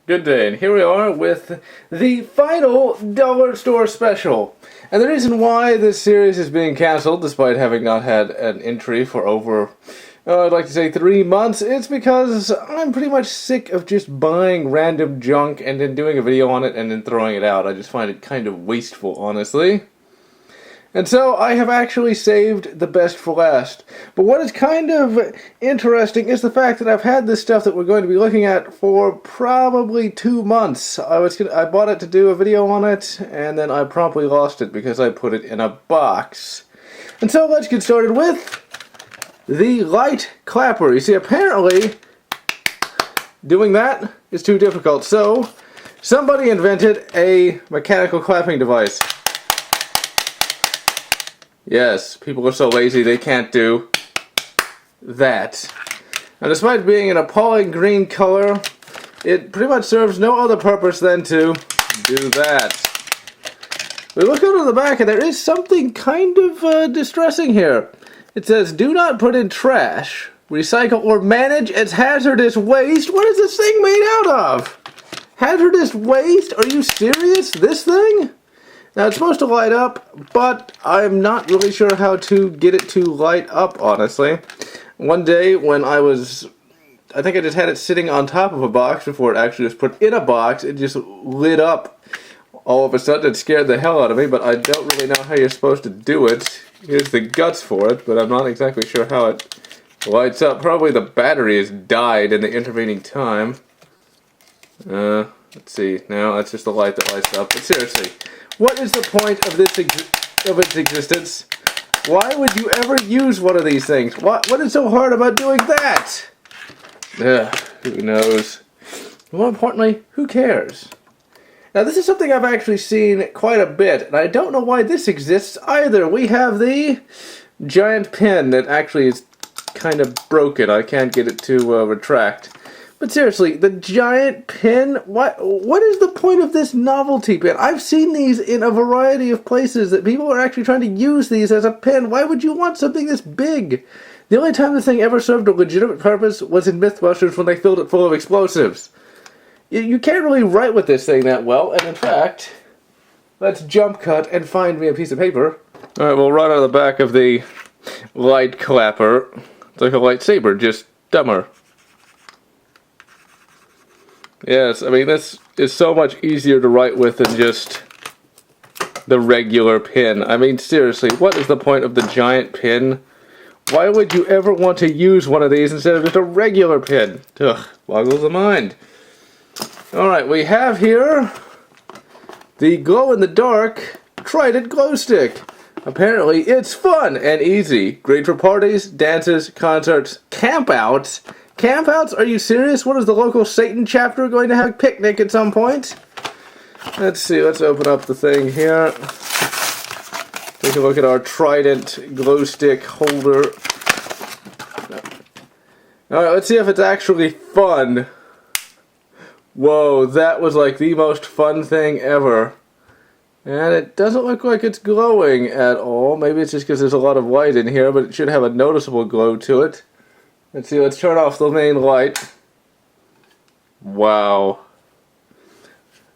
Good day, and here we are with the final dollar store special. And the reason why this series is being cancelled, despite having not had an entry for over, I'd like to say 3 months, it's because I'm pretty much sick of just buying random junk and then doing a video on it and then throwing it out. I just find it kind of wasteful, honestly. And so I have actually saved the best for last. But what is kind of interesting is the fact that I've had this stuff that we're going to be looking at for probably 2 months. I bought it to do a video on it, and then I promptly lost it because I put it in a box. And so let's get started with the light clapper. You see, apparently doing that is too difficult. So somebody invented a mechanical clapping device. Yes, people are so lazy they can't do that. And despite being an appalling green color, it pretty much serves no other purpose than to do that. We look over the back and there is something kind of distressing here. It says, "Do not put in trash, recycle, or manage as hazardous waste." What is this thing made out of? Hazardous waste? Are you serious? This thing? Now, it's supposed to light up, but I'm not really sure how to get it to light up, honestly. One day when I think I just had it sitting on top of a box before it actually was put in a box, it just lit up all of a sudden. It scared the hell out of me, but I don't really know how you're supposed to do it. Here's the guts for it, but I'm not exactly sure how it lights up. Probably the battery has died in the intervening time. Let's see. No, that's just the light that lights up. But seriously, what is the point of its existence? Why would you ever use one of these things? What is so hard about doing that? Who knows? More importantly, who cares? Now, this is something I've actually seen quite a bit, and I don't know why this exists either. We have the giant pin that actually is kind of broken. I can't get it to retract. But seriously, the giant pin, what is the point of this novelty pin? I've seen these in a variety of places that people are actually trying to use these as a pin. Why would you want something this big? The only time this thing ever served a legitimate purpose was in Mythbusters when they filled it full of explosives. You can't really write with this thing that well, and in fact, let's jump cut and find me a piece of paper. Alright, we'll run out of the back of the light clapper. It's like a lightsaber, just dumber. Yes, I mean, this is so much easier to write with than just the regular pin. I mean, seriously, what is the point of the giant pin? Why would you ever want to use one of these instead of just a regular pin? Ugh, boggles the mind. Alright, we have here the glow-in-the-dark Trident glow stick. Apparently, it's fun and easy. Great for parties, dances, concerts, campouts. Campouts? Are you serious? What is the local Satan chapter going to have a picnic at some point? Let's see, let's open up the thing here. Take a look at our Trident glow stick holder. Alright, let's see if it's actually fun. Whoa, that was like the most fun thing ever. And it doesn't look like it's glowing at all. Maybe it's just because there's a lot of light in here, but it should have a noticeable glow to it. Let's see, let's turn off the main light. Wow.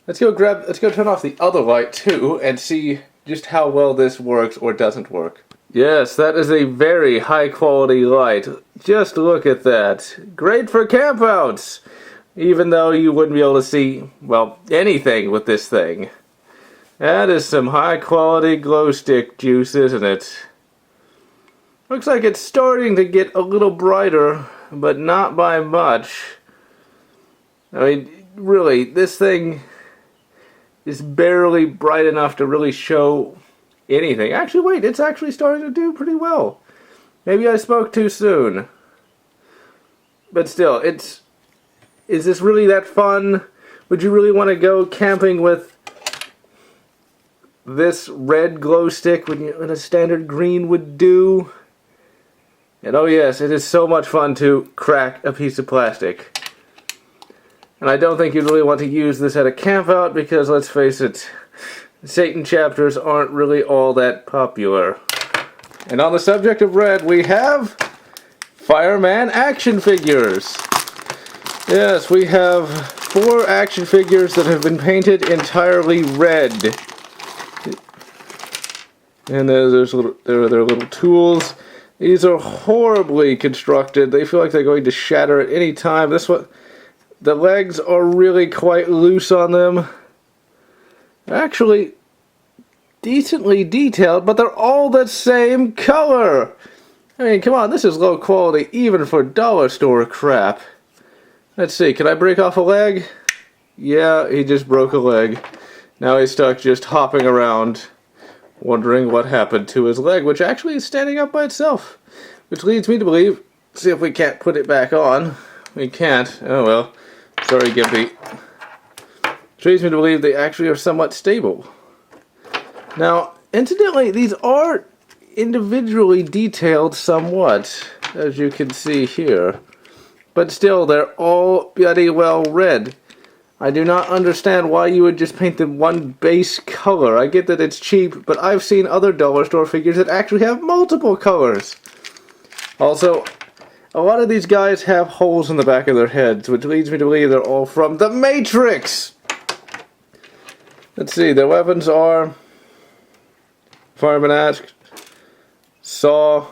Let's go turn off the other light too and see just how well this works or doesn't work. Yes, that is a very high quality light. Just look at that. Great for campouts! Even though you wouldn't be able to see, well, anything with this thing. That is some high quality glow stick juice, isn't it? Looks like it's starting to get a little brighter, but not by much. I mean, really, this thing is barely bright enough to really show anything. Actually, wait, it's actually starting to do pretty well. Maybe I spoke too soon. But still, is this really that fun? Would you really want to go camping with this red glow stick when a standard green would do? And oh yes, it is so much fun to crack a piece of plastic. And I don't think you'd really want to use this at a campout because, let's face it, Satan chapters aren't really all that popular. And on the subject of red, we have Fireman action figures. Yes, we have 4 action figures that have been painted entirely red. And there are their little tools. These are horribly constructed. They feel like they're going to shatter at any time. This one, the legs are really quite loose on them. Actually, decently detailed, but they're all the same color. I mean, come on, this is low quality even for dollar store crap. Let's see, can I break off a leg? Yeah, he just broke a leg. Now he's stuck just hopping around, wondering what happened to his leg, which actually is standing up by itself. Which leads me to believe, see if we can't put it back on. We can't. Oh well. Sorry, Gimpy. Which leads me to believe they actually are somewhat stable. Now, incidentally, these are individually detailed somewhat, as you can see here. But still, they're all bloody well red. I do not understand why you would just paint them one base color. I get that it's cheap, but I've seen other dollar store figures that actually have multiple colors. Also, a lot of these guys have holes in the back of their heads, which leads me to believe they're all from The Matrix! Let's see, their weapons are... Fireman asked. Saw.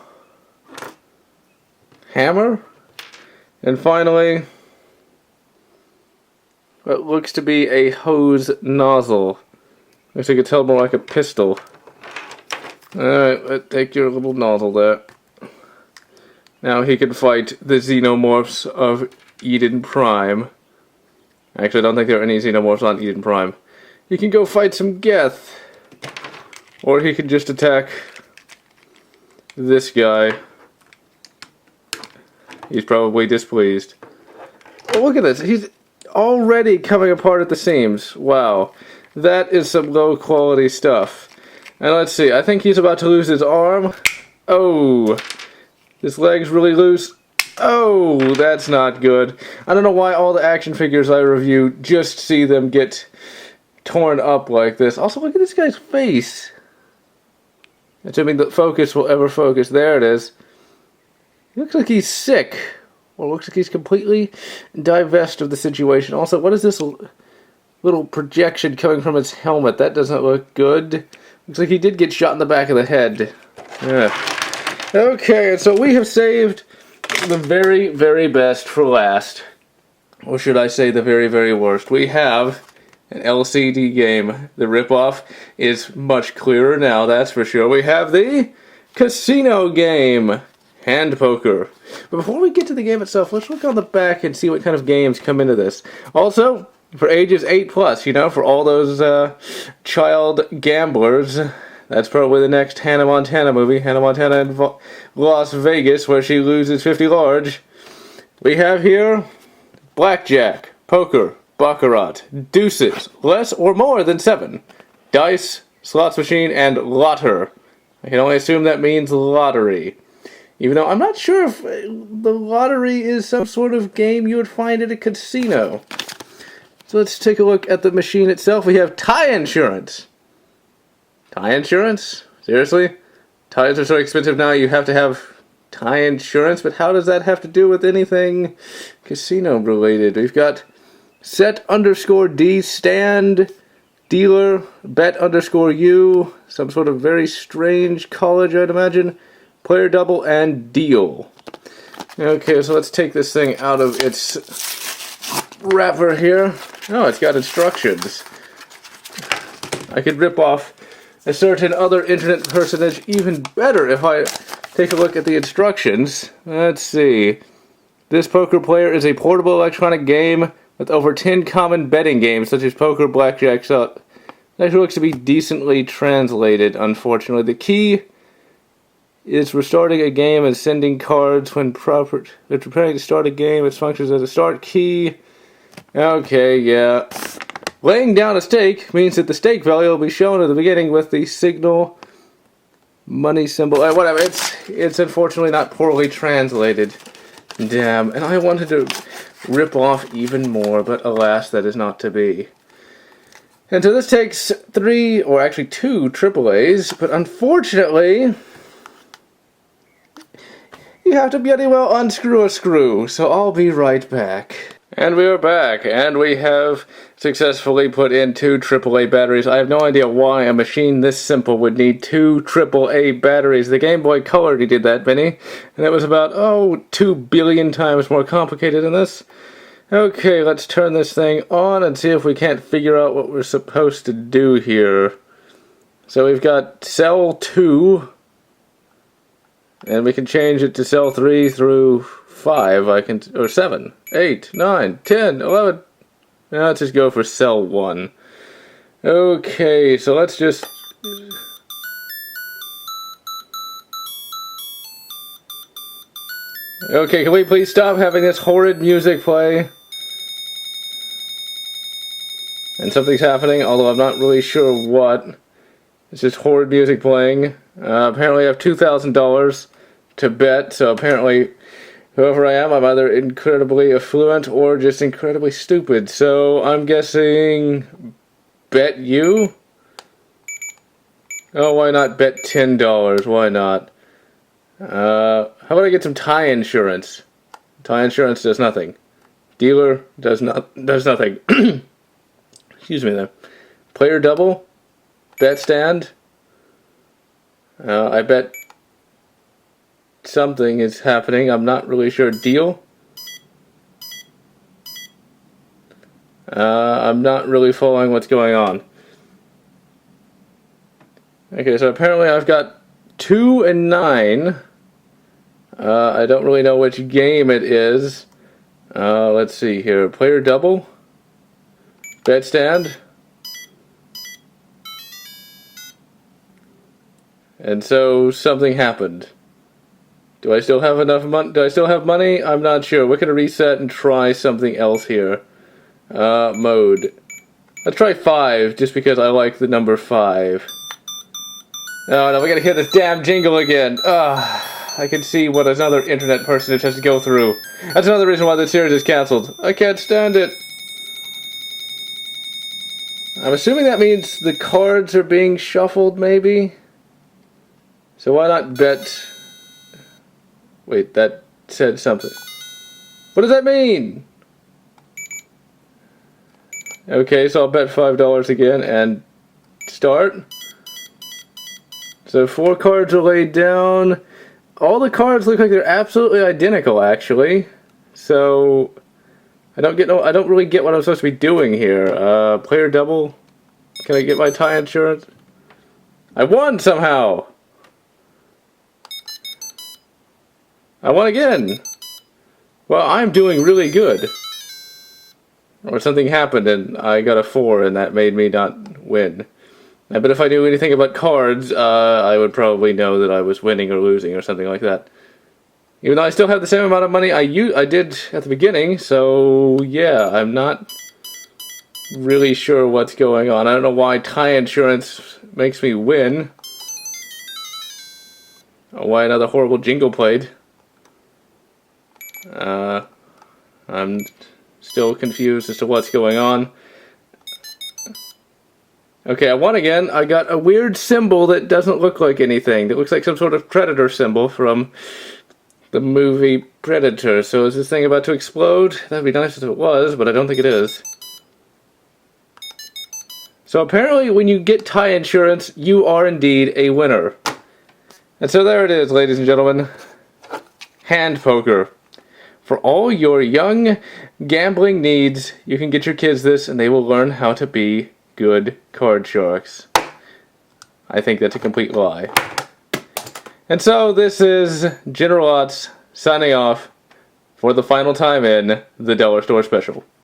Hammer. And finally, what looks to be a hose nozzle. Looks like it's held more like a pistol. Alright, let's take your little nozzle there. Now he can fight the xenomorphs of Eden Prime. Actually, I don't think there are any xenomorphs on Eden Prime. He can go fight some Geth. Or he can just attack this guy. He's probably displeased. Oh, look at this. He's already coming apart at the seams. Wow. That is some low quality stuff. And let's see. I think he's about to lose his arm. Oh. His leg's really loose. Oh, that's not good. I don't know why all the action figures I review just see them get torn up like this. Also, look at this guy's face. Assuming that focus will ever focus. There it is. He looks like he's sick. Or looks like he's completely divested of the situation. Also, what is this little projection coming from his helmet? That doesn't look good. Looks like he did get shot in the back of the head. Yeah. Okay, so we have saved the very, very best for last. Or should I say the very, very worst. We have an LCD game. The ripoff is much clearer now, that's for sure. We have the casino game. Hand poker. But before we get to the game itself, let's look on the back and see what kind of games come into this. Also, for ages 8+, you know, for all those child gamblers, that's probably the next Hannah Montana movie. Hannah Montana in Las Vegas, where she loses 50 large. We have here blackjack, poker, baccarat, deuces, less or more than 7, dice, slots machine, and lotter. I can only assume that means lottery. Even though I'm not sure if the lottery is some sort of game you would find at a casino. So let's take a look at the machine itself. We have tie insurance. Tie insurance? Seriously? Ties are so expensive now you have to have tie insurance, but how does that have to do with anything casino related? We've got set_D stand, dealer, bet_U, some sort of very strange college, I'd imagine. Player double and deal. Okay, so let's take this thing out of its wrapper here. Oh, it's got instructions. I could rip off a certain other internet personage even better if I take a look at the instructions. Let's see. This poker player is a portable electronic game with over 10 common betting games such as poker, blackjack, so it actually looks to be decently translated, unfortunately. The key is restarting a game and sending cards when proper. They're preparing to start a game. It functions as a start key. Okay, yeah. Laying down a stake means that the stake value will be shown at the beginning with the signal money symbol. Whatever. It's unfortunately not poorly translated. Damn. And I wanted to rip off even more, but alas, that is not to be. And so this takes 3, or actually 2 AAAs, but unfortunately, you have to bloody well unscrew a screw, so I'll be right back. And we are back, and we have successfully put in 2 AAA batteries. I have no idea why a machine this simple would need 2 AAA batteries. The Game Boy Color did that, Benny, and it was about, 2 billion times more complicated than this. Okay, let's turn this thing on and see if we can't figure out what we're supposed to do here. So we've got cell 2, and we can change it to cell 3 through 5, or 7, 8, 9, 10, 11. Now let's just go for cell 1. Okay, so let's just... Okay, can we please stop having this horrid music play? And something's happening, although I'm not really sure what. It's just horrid music playing. Apparently I have $2,000 to bet, so apparently... Whoever I am, I'm either incredibly affluent or just incredibly stupid. So I'm guessing bet you? Oh, why not bet $10? Why not? How about I get some tie insurance? Tie insurance does nothing. Dealer does nothing. Excuse me there. Player double? Bet stand? I bet something is happening. I'm not really sure. Deal? I'm not really following what's going on. Okay, so apparently I've got 2 and 9. I don't really know which game it is. Let's see here. Player double? Bet stand? And so something happened. Do I still have enough money? Do I still have money? I'm not sure. We're gonna reset and try something else here. Mode. Let's try 5, just because I like the number 5. Oh no, we gotta hear this damn jingle again. I can see what another internet person has to go through. That's another reason why the series is cancelled. I can't stand it. I'm assuming that means the cards are being shuffled, maybe? So why not bet... Wait, that said something. What does that mean? Okay, so I'll bet $5 again and start. So 4 cards are laid down. All the cards look like they're absolutely identical, actually. So I don't really get what I'm supposed to be doing here. Player double. Can I get my tie insurance? I won somehow. I won again! Well, I'm doing really good. Or something happened and I got a 4 and that made me not win. I bet if I knew anything about cards, I would probably know that I was winning or losing or something like that. Even though I still have the same amount of money I did at the beginning, so yeah, I'm not really sure what's going on. I don't know why tie insurance makes me win. Or why another horrible jingle played. I'm still confused as to what's going on. Okay, I won again. I got a weird symbol that doesn't look like anything. That looks like some sort of predator symbol from the movie Predator. So is this thing about to explode? That'd be nice if it was, but I don't think it is. So apparently when you get tie insurance, you are indeed a winner. And so there it is, ladies and gentlemen. Hand poker. For all your young gambling needs, you can get your kids this and they will learn how to be good card sharks. I think that's a complete lie. And so this is General Otz signing off for the final time in the Dollar Store Special.